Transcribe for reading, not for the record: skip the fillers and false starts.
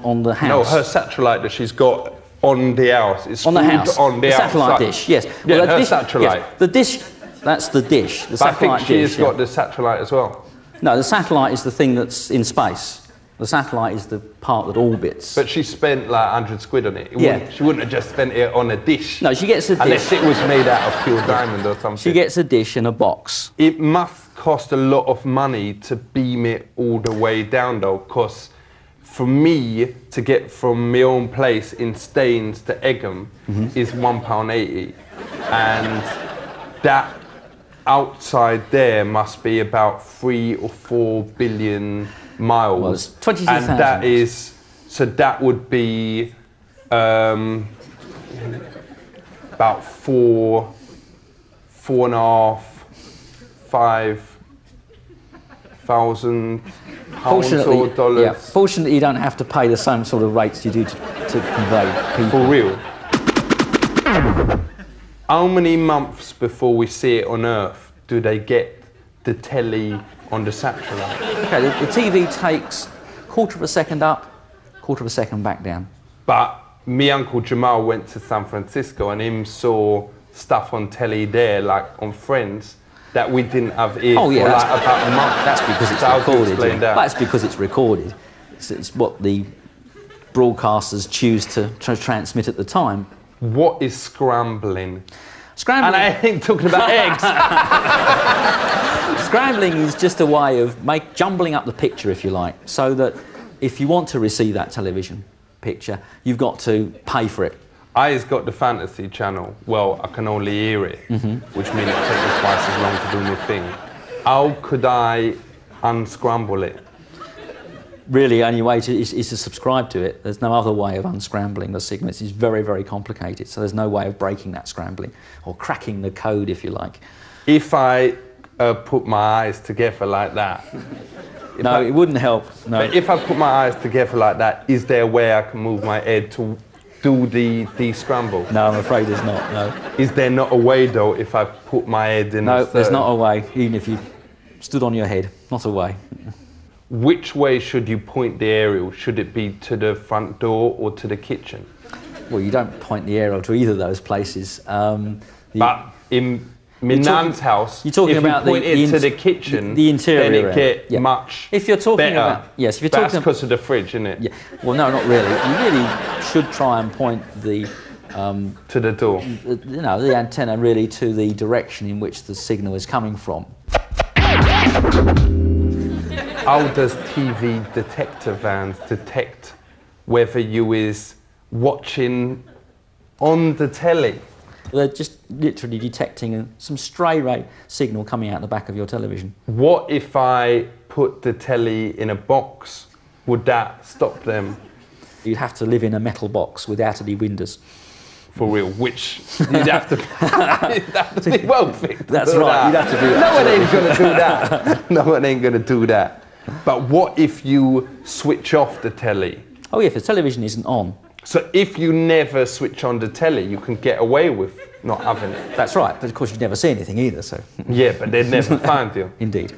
On the house. No, her satellite that she's got on the house. It's on the house. On the satellite outside. dish, yes. Yeah, well, her dish, satellite. Yes. The dish, that's the dish. The but satellite I think she's dish, got the satellite as well. No, the satellite is the thing that's in space. The satellite is the part that orbits. But she spent like 100 quid on it. She wouldn't have just spent it on a dish. No, she gets a dish. Unless it was made out of pure diamond or something. She gets a dish and a box. It must cost a lot of money to beam it all the way down though, because for me to get from my own place in Staines to Egham is £1.80. And that outside there must be about 3 or 4 billion miles. Well, it's 22,000. And that is, so that would be about 4.5, 5,000 pounds or dollars. Yeah, fortunately, you don't have to pay the same sort of rates you do to convey people. For real. How many months before we see it on Earth do they get the telly on the satellite? Okay, the TV takes 1/4 of a second up, 1/4 of a second back down. But me uncle Jamal went to San Francisco and him saw stuff on telly there, like on Friends, that we didn't have here for like about a month. That's because it's recorded. That's because it's recorded. It's what the broadcasters choose to transmit at the time. What is scrambling? Scrambling. And I ain't talking about eggs. Scrambling is just a way of jumbling up the picture, if you like, so that if you want to receive that television picture, you've got to pay for it. I's got the fantasy channel. Well, I can only hear it, which means it takes me twice as long to do my thing. How could I unscramble it? Really, the only way is to subscribe to it. There's no other way of unscrambling the signal. It's very, very complicated, so there's no way of breaking that scrambling, or cracking the code, if you like. If I put my eyes together like that... No, it wouldn't help, no. But if I put my eyes together like that, is there a way I can move my head to do the scramble? No, I'm afraid there's not, no. Is there not a way, though, if I put my head in No, there's not a way, even if you stood on your head. Not a way. Which way should you point the aerial? Should it be to the front door or to the kitchen? Well, you don't point the aerial to either of those places. But in my nan's house, you're talking if about you point it to the kitchen, the interior, then it get much if you're talking better. About, yes, if you're talking that's because of the fridge, isn't it? Yeah. Well, no, not really. You really should try and point the to the door. You know, the antenna really to the direction in which the signal is coming from. How does TV detector vans detect whether you is watching on the telly? They're just literally detecting some stray ray signal coming out the back of your television. What if I put the telly in a box? Would that stop them? You'd have to live in a metal box without any windows. For real, which you'd have to, be wealthy. That's right, you'd have to be. No one ain't gonna do that. No one ain't gonna do that. But what if you switch off the telly? Oh yeah, if the television isn't on. So if you never switch on the telly, you can get away with not having it. That's right, but of course you'd never see anything either, so. Yeah, but they'd never find you. Indeed.